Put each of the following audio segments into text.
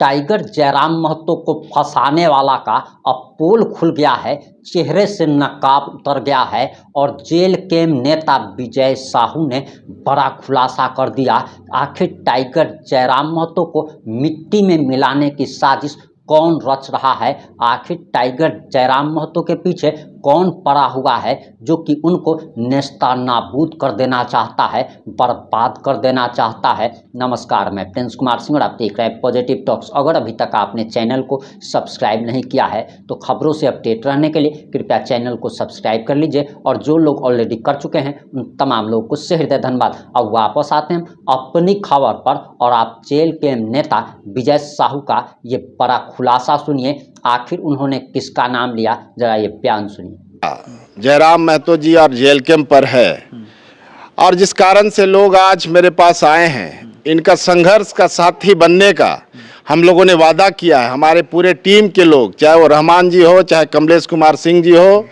Tiger Jairam Mahato को फंसाने वाला का अब पोल खुल गया है, चेहरे से नकाब उतर गया है और जेल के नेता विजय साहू ने बड़ा खुलासा कर दिया। आखिर टाइगर जयराम महतो को मिट्टी में मिलाने की साजिश कौन रच रहा है, आखिर टाइगर जयराम महतो के पीछे कौन पड़ा हुआ है जो कि उनको नेस्तनाबूद कर देना चाहता है, बर्बाद कर देना चाहता है। नमस्कार, मैं प्रिंस कुमार सिंह और आप देख रहे हैं पॉजिटिव टॉक्स। अगर अभी तक आपने चैनल को सब्सक्राइब नहीं किया है तो खबरों से अपडेट रहने के लिए कृपया चैनल को सब्सक्राइब कर लीजिए और जो लोग ऑलरेडी कर चुके हैं उन तमाम लोगों को से हृदय धन्यवाद। अब वापस आते हैं अपनी खबर पर और आप जेल के नेता विजय साहू का ये बड़ा खुलासा सुनिए। आखिर उन्होंने किसका नाम लिया, जरा ये बयान सुनिए। जयराम महतो जी और जेल कैंप पर है और जिस कारण से लोग आज मेरे पास आए हैं, इनका संघर्ष का साथी बनने का हम लोगों ने वादा किया है। हमारे पूरे टीम के लोग, चाहे वो रहमान जी हो, चाहे कमलेश कुमार सिंह जी हो,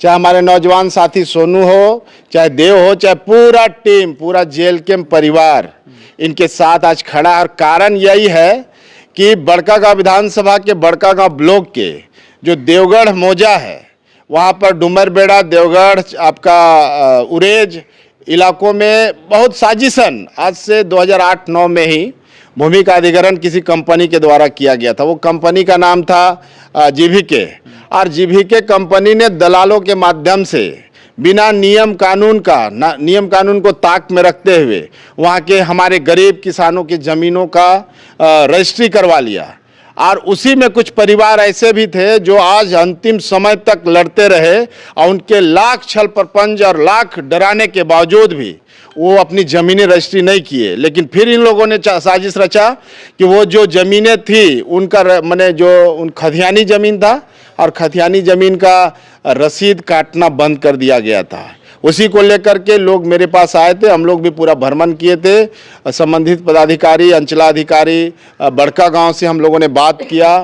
चाहे हमारे नौजवान साथी सोनू हो, चाहे देव हो, चाहे पूरा टीम, पूरा जेल कैंप परिवार इनके साथ आज खड़ा है। और कारण यही है कि बड़कागांव विधानसभा के बड़कागांव ब्लॉक के जो देवगढ़ मौजा है, वहाँ पर डुमरबेड़ा, देवगढ़, आपका उरेज इलाकों में बहुत साजिशन आज से 2008-9 में ही भूमि का अधिग्रहण किसी कंपनी के द्वारा किया गया था। वो कंपनी का नाम था जीवीके और जीवीके कंपनी ने दलालों के माध्यम से बिना नियम कानून को ताक में रखते हुए वहाँ के हमारे गरीब किसानों की ज़मीनों का रजिस्ट्री करवा लिया। और उसी में कुछ परिवार ऐसे भी थे जो आज अंतिम समय तक लड़ते रहे और उनके लाख छल प्रपंच और लाख डराने के बावजूद भी वो अपनी ज़मीनें रजिस्ट्री नहीं किए। लेकिन फिर इन लोगों ने साजिश रचा कि वो जो ज़मीनें थी उनका मैंने जो उन खतियानी ज़मीन था और खतियानी ज़मीन का रसीद काटना बंद कर दिया गया था। उसी को लेकर के लोग मेरे पास आए थे, हम लोग भी पूरा भ्रमण किए थे। संबंधित पदाधिकारी, अंचलाधिकारी बड़कागांव से हम लोगों ने बात किया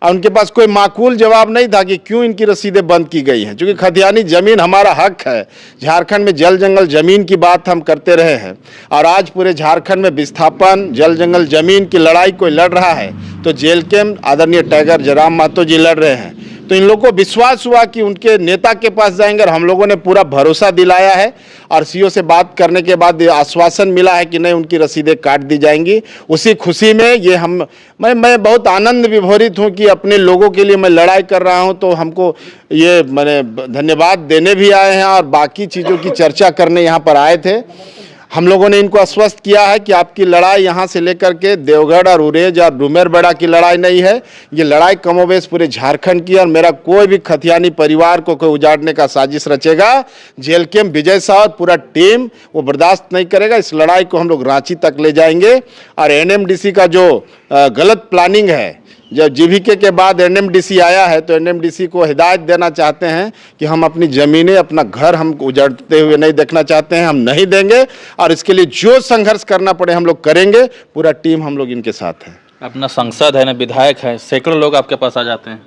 और उनके पास कोई माकूल जवाब नहीं था कि क्यों इनकी रसीदें बंद की गई हैं, क्योंकि खतियानी ज़मीन हमारा हक है। झारखंड में जल जंगल ज़मीन की बात हम करते रहे हैं और आज पूरे झारखंड में विस्थापन, जल जंगल ज़मीन की लड़ाई कोई लड़ रहा है तो जेल कैंप आदरणीय टाइगर जयराम महतो जी लड़ रहे हैं। तो इन लोगों को विश्वास हुआ कि उनके नेता के पास जाएंगे और हम लोगों ने पूरा भरोसा दिलाया है और सीओ से बात करने के बाद आश्वासन मिला है कि नहीं, उनकी रसीदें काट दी जाएंगी। उसी खुशी में ये मैं बहुत आनंद विभोरित हूँ कि अपने लोगों के लिए मैं लड़ाई कर रहा हूँ। तो हमको ये मैंने धन्यवाद देने भी आए हैं और बाकी चीज़ों की चर्चा करने यहाँ पर आए थे। हम लोगों ने इनको आश्वस्त किया है कि आपकी लड़ाई यहाँ से लेकर के देवगढ़ और उरेज और डुमरबेड़ा की लड़ाई नहीं है, ये लड़ाई कमोबेश पूरे झारखंड की। और मेरा कोई भी खतियानी परिवार को कोई उजाड़ने का साजिश रचेगा, जेल कैंप विजय साहू और पूरा टीम वो बर्दाश्त नहीं करेगा। इस लड़ाई को हम लोग रांची तक ले जाएंगे। और एनएमडीसी का जो गलत प्लानिंग है, जब जीवीके के बाद एनएमडीसी आया है तो एनएमडीसी को हिदायत देना चाहते हैं कि हम अपनी ज़मीनें, अपना घर हम उजाड़ते हुए नहीं देखना चाहते हैं, हम नहीं देंगे और इसके लिए जो संघर्ष करना पड़े हम लोग करेंगे। पूरा टीम हम लोग इनके साथ है। अपना सांसद है ना, विधायक है, सैकड़ों लोग आपके पास आ जाते हैं।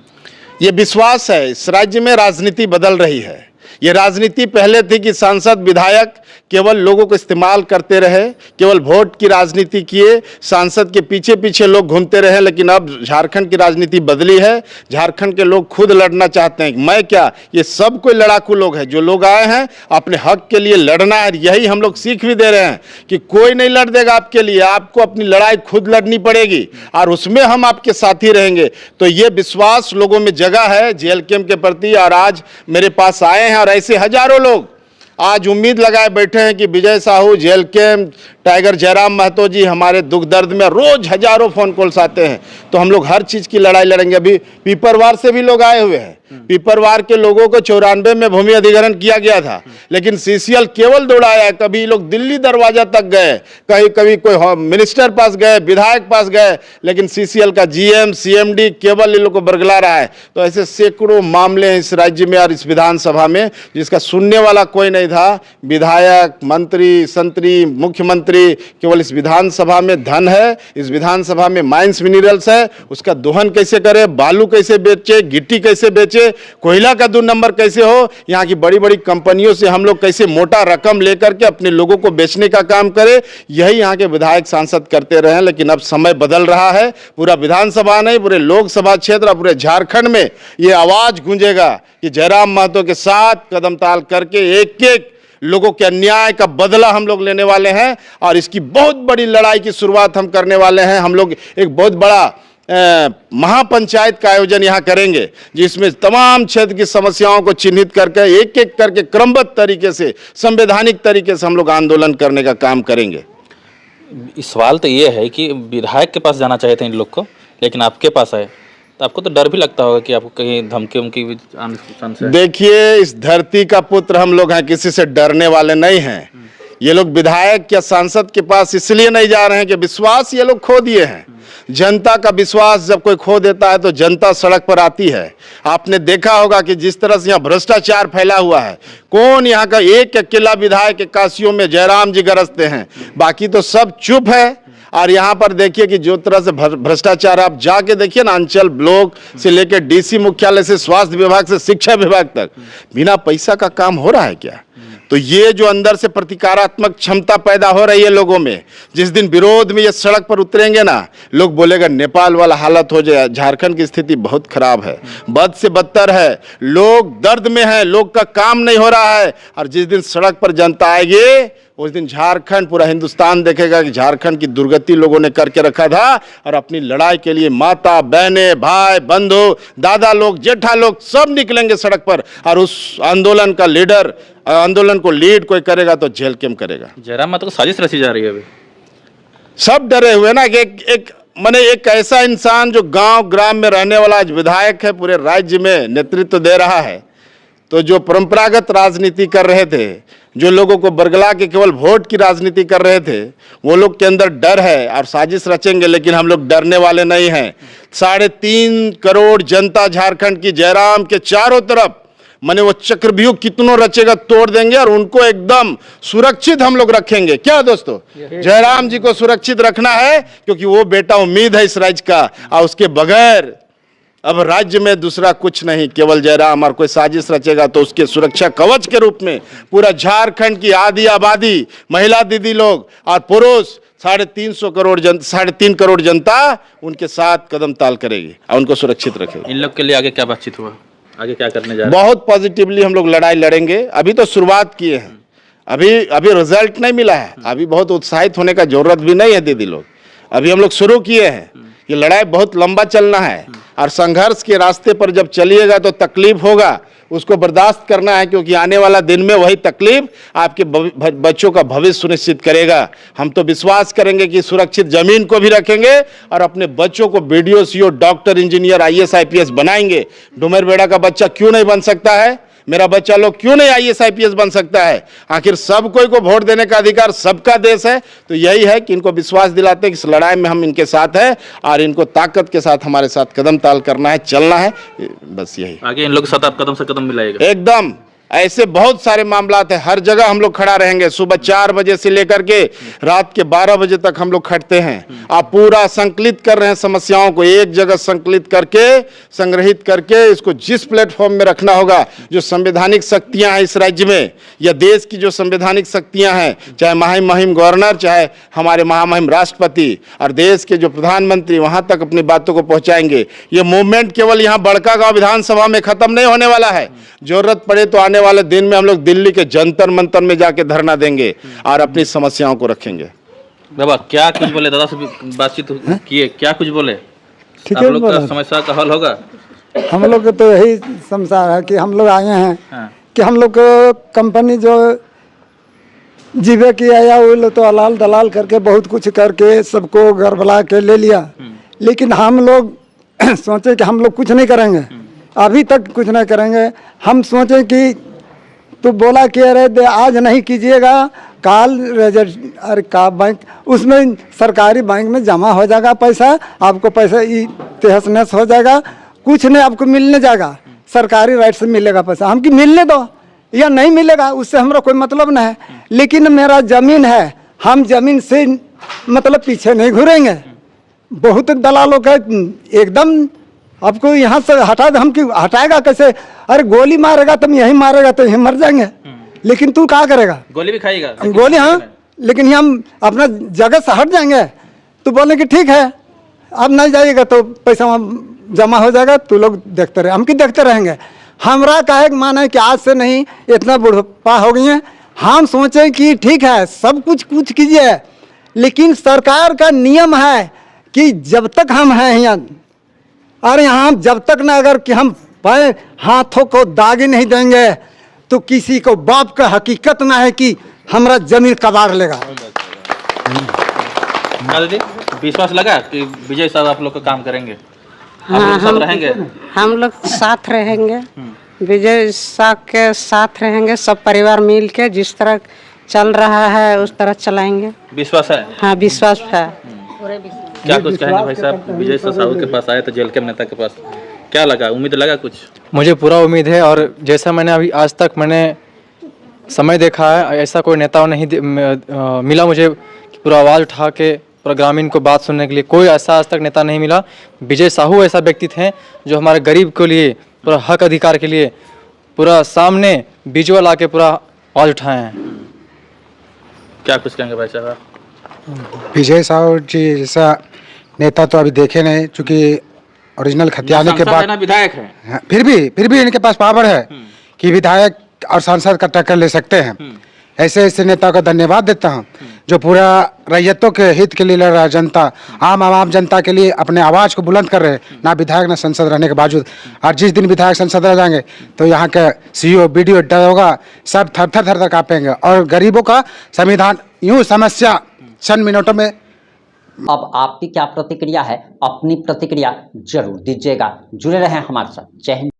ये विश्वास है, इस राज्य में राजनीति बदल रही है। ये राजनीति पहले थी कि सांसद विधायक केवल लोगों को इस्तेमाल करते रहे, केवल वोट की राजनीति किए, सांसद के पीछे पीछे लोग घूमते रहे। लेकिन अब झारखंड की राजनीति बदली है, झारखंड के लोग खुद लड़ना चाहते हैं। मैं क्या, ये सब कोई लड़ाकू लोग हैं, जो लोग आए हैं अपने हक के लिए लड़ना है। यही हम लोग सीख भी दे रहे हैं कि कोई नहीं लड़ देगा आपके लिए, आपको अपनी लड़ाई खुद लड़नी पड़ेगी और उसमें हम आपके साथी रहेंगे। तो ये विश्वास लोगों में जगह है जेल कैंप के प्रति और आज मेरे पास आए हैं। और ऐसे हजारों लोग आज उम्मीद लगाए बैठे हैं कि Vijay Sahu, jail camp, Tiger Jairam Mahto ji हमारे दुख दर्द में रोज हजारों फोन कॉल्स आते हैं। तो हम लोग हर चीज़ की लड़ाई लड़ेंगे। अभी पीपरवार से भी लोग आए हुए हैं। पीपरवार के लोगों को 94 में भूमि अधिग्रहण किया गया था, लेकिन सीसीएल केवल दौड़ाया है। कभी लोग दिल्ली दरवाजा तक गए, कभी कोई मिनिस्टर पास गए, विधायक पास गए, लेकिन सीसीएल का जीएम, सीएमडी केवल इन लोग को बरगला रहा है। तो ऐसे सैकड़ों मामले हैं इस राज्य में और इस विधानसभा में जिसका सुनने वाला कोई नहीं। नहीं था। विधायक, मंत्री, संतरी, मुख्यमंत्री केवल इस विधानसभा में धन है, इस विधानसभा में माइंस मिनरल्स है, उसका दोहन कैसे करे, बालू कैसे बेचे, गिट्टी कैसे बेचे, कोयला का 2 नंबर कैसे हो, यहाँ की बड़ी बड़ी कंपनियों से हम लोग कैसे मोटा रकम लेकर के अपने लोगों को बेचने का काम करे, यही यहाँ के विधायक सांसद करते रहे। लेकिन अब समय बदल रहा है। पूरा विधानसभा नहीं, पूरे लोकसभा क्षेत्र और पूरे झारखंड में ये आवाज गूंजेगा कि जयराम महतो के साथ कदम ताल करके एक एक लोगों के अन्याय का बदला हम लोग लेने वाले हैं और इसकी बहुत बड़ी लड़ाई की शुरुआत हम करने वाले हैं। हम लोग एक बहुत बड़ा महापंचायत का आयोजन यहाँ करेंगे, जिसमें तमाम क्षेत्र की समस्याओं को चिन्हित करके एक एक करके क्रमबद्ध तरीके से, संवैधानिक तरीके से हम लोग आंदोलन करने का काम करेंगे। सवाल तो ये है कि विधायक के पास जाना चाहिए था इन लोग को, लेकिन आपके पास आए तो आपको तो डर भी लगता होगा कि आपको कहीं धमकी उमकी भी आने से। देखिए, इस धरती का पुत्र हम लोग हैं, किसी से डरने वाले नहीं हैं। ये लोग विधायक या सांसद के पास इसलिए नहीं जा रहे हैं कि विश्वास ये लोग खो दिए हैं। जनता का विश्वास जब कोई खो देता है तो जनता सड़क पर आती है। आपने देखा होगा कि जिस तरह से यहाँ भ्रष्टाचार फैला हुआ है, कौन यहाँ का एक अकेला विधायक काशियों में जयराम जी गरजते हैं, बाकी तो सब चुप है। और यहाँ पर देखिए कि जो तरह से भ्रष्टाचार, आप जाके देखिए ना, अंचल ब्लॉक से लेकर डीसी मुख्यालय से स्वास्थ्य विभाग से शिक्षा विभाग तक बिना पैसा का काम हो रहा है क्या? तो ये जो अंदर से प्रतिकारात्मक क्षमता पैदा हो रही है लोगों में, जिस दिन विरोध में ये सड़क पर उतरेंगे ना, लोग बोलेगा नेपाल वाला हालत हो जाए। झारखंड की स्थिति बहुत खराब है, बद से बदतर है, लोग दर्द में हैं, लोग का काम नहीं हो रहा है। और जिस दिन सड़क पर जनता आएगी उस दिन झारखंड, पूरा हिंदुस्तान देखेगा कि झारखंड की दुर्गति लोगों ने करके रखा था। और अपनी लड़ाई के लिए माता, बहनें, भाई, बंधु, दादा लोग, जेठा लोग सब निकलेंगे सड़क पर। और उस आंदोलन का लीडर, आंदोलन को लीड कोई करेगा तो जेल केम करेगा। जयराम महतो को साजिश रची जा रही है अभी। सब डरे हुए ना कि एक ऐसा इंसान जो गांव ग्राम में रहने वाला आज विधायक है, पूरे राज्य में नेतृत्व दे रहा है। तो जो परंपरागत राजनीति कर रहे थे, जो लोगों को बरगला के केवल वोट की राजनीति कर रहे थे, वो लोग के अंदर डर है और साजिश रचेंगे। लेकिन हम लोग डरने वाले नहीं हैं। 3.5 करोड़ जनता झारखंड की जयराम के चारों तरफ, माने वो चक्रव्यूह कितनों रचेगा तोड़ देंगे और उनको एकदम सुरक्षित हम लोग रखेंगे। क्या दोस्तों, जयराम जी को सुरक्षित रखना है, क्योंकि वो बेटा उम्मीद है इस राज्य का, और उसके बगैर अब राज्य में दूसरा कुछ नहीं, केवल जयराम। और कोई साजिश रचेगा तो उसके सुरक्षा कवच के रूप में पूरा झारखंड की आधी आबादी, महिला दीदी लोग और पुरुष, 3.5 करोड़ जनता उनके साथ कदम ताल करेगी और उनको सुरक्षित रखेगी। इन लोग के लिए आगे क्या बातचीत हुआ, आगे क्या करने जा रहे हैं? बहुत पॉजिटिवली हम लोग लड़ाई लड़ेंगे। अभी तो शुरुआत किए हैं, अभी रिजल्ट नहीं मिला है। अभी बहुत उत्साहित होने का जरूरत भी नहीं है दीदी लोग, अभी हम लोग शुरू किए हैं। ये लड़ाई बहुत लंबा चलना है और संघर्ष के रास्ते पर जब चलिएगा तो तकलीफ होगा, उसको बर्दाश्त करना है, क्योंकि आने वाला दिन में वही तकलीफ आपके बच्चों का भविष्य सुनिश्चित करेगा। हम तो विश्वास करेंगे कि सुरक्षित जमीन को भी रखेंगे और अपने बच्चों को BDO, CO, doctor, engineer, IAS, IPS बनाएंगे। डुमर बेड़ा का बच्चा क्यों नहीं बन सकता है? मेरा बच्चा लोग क्यों नहीं IAS, IPS बन सकता है? आखिर सब कोई को वोट देने का अधिकार सबका देश है। तो यही है कि इनको विश्वास दिलाते हैं कि इस लड़ाई में हम इनके साथ हैं और इनको ताकत के साथ हमारे साथ कदम ताल करना है, चलना है, बस यही। आगे इन लोग के साथ आप कदम से कदम मिलाएगा? एकदम। ऐसे बहुत सारे मामलात हैं, हर जगह हम लोग खड़ा रहेंगे। सुबह 4 बजे से लेकर के रात के 12 बजे तक हम लोग खड़ते हैं। आप पूरा संकलित कर रहे हैं समस्याओं को, एक जगह संकलित करके, संग्रहित करके इसको जिस प्लेटफॉर्म में रखना होगा, जो संवैधानिक शक्तियां हैं इस राज्य में या देश की जो संवैधानिक शक्तियां हैं, चाहे महामहिम गवर्नर, चाहे हमारे महामहिम राष्ट्रपति और देश के जो प्रधानमंत्री, वहां तक अपनी बातों को पहुंचाएंगे। ये मूवमेंट केवल यहाँ बड़कागांव विधानसभा में खत्म नहीं होने वाला है। जरूरत पड़े तो आने वाले दिन में हम लोग दिल्ली के जंतर मंतर में जाके धरना देंगे और अपनी समस्याओं को रखेंगे। बाबा क्या कुछ बोले, दादा से बातचीत किए, क्या कुछ बोले? ठीक आप है, लोग का समस्या का हल होगा? हम लोग तो यही समझा है कि हम लोग आए हैं कि हम लोग को कंपनी जो जीवे की आया वो लोग तो अलाल दलाल करके बहुत कुछ करके सबको गड़बड़ा के ले लिया। लेकिन हम लोग सोचे कि हम लोग कुछ नहीं करेंगे, अभी तक कुछ नहीं करेंगे। हम सोचे कि तो बोला कि अरे आज नहीं कीजिएगा, काल अरे का बैंक, उसमें सरकारी बैंक में जमा हो जाएगा पैसा, आपको पैसा तहस नहस हो जाएगा, कुछ नहीं आपको मिलने जाएगा, सरकारी राइट से मिलेगा पैसा। हम कि मिलने दो, या नहीं मिलेगा उससे हमारा कोई मतलब नहीं है, लेकिन मेरा जमीन है, हम जमीन से मतलब पीछे नहीं घूरेंगे। बहुत दलालों का एकदम आपको यहाँ से हटा दे, हम क्यों हटाएगा कैसे? अरे गोली मारेगा तुम यहीं मारेगा तो यहीं मर जाएंगे, लेकिन तू क्या करेगा? गोली भी खाएगा गोली, हाँ, लेकिन हम अपना जगह से हट जाएंगे तो बोले कि ठीक है अब नहीं जाइएगा तो पैसा वहाँ जमा हो जाएगा, तू लोग देखते रहे। हम क्यों देखते रहेंगे? हमरा कहे कि माना है कि आज से नहीं, इतना बुढ़ापा हो गई है, हम सोचे कि ठीक है सब कुछ कीजिए, लेकिन सरकार का नियम है कि जब तक हम हैं यहाँ, अरे यहाँ जब तक ना अगर कि हम पाए हाथों को दागी नहीं देंगे तो किसी को बाप का हकीकत ना है कि हमरा जमीन कबाड़ लेगा। दादा जी, विश्वास लगा कि विजय साहब आप लोग का काम करेंगे? हाँ, आप लोग सब रहेंगे? हम लोग साथ रहेंगे, विजय साहब के साथ रहेंगे, सब परिवार मिल के जिस तरह चल रहा है उस तरह चलाएंगे। विश्वास है? हाँ विश्वास है। क्या कुछ कहेंगे भाई साहब? विजय साहू के पास आए तो जेल के नेता के पास, क्या लगा, उम्मीद लगा कुछ? मुझे पूरा उम्मीद है, और जैसा मैंने अभी आज तक मैंने समय देखा है, ऐसा कोई नेता नहीं मिला मुझे कि पूरा आवाज़ उठा के पूरा ग्रामीण को बात सुनने के लिए, कोई ऐसा आज तक नेता नहीं मिला। विजय साहू ऐसा व्यक्ति थे जो हमारे गरीब के लिए, पूरा हक अधिकार के लिए पूरा सामने विजुअल आके पूरा आवाज़ उठाए हैं। क्या कुछ कहेंगे भाई साहब? विजय साहू जी जैसा नेता तो अभी देखे नहीं, चूँकि ओरिजिनल खतियाने के बाद विधायक है, हाँ, फिर भी इनके पास पावर है कि विधायक और सांसद का टक्कर ले सकते हैं। ऐसे ऐसे नेताओं का धन्यवाद देता हूँ जो पूरा रैयतों के हित के लिए लड़ रहा है, जनता आम जनता के लिए अपने आवाज़ को बुलंद कर रहे हैं, ना विधायक ना सांसद रहने के बावजूद। और जिस दिन विधायक सांसद रह जाएंगे तो यहाँ के सीईओ बीडीओ दरोगा सब थर थर कांपेंगे, और गरीबों का संविधान यूँ समस्या चंद मिनटों में। अब आपकी क्या प्रतिक्रिया है? अपनी प्रतिक्रिया जरूर दीजिएगा। जुड़े रहें हमारे साथ। जय हिंद।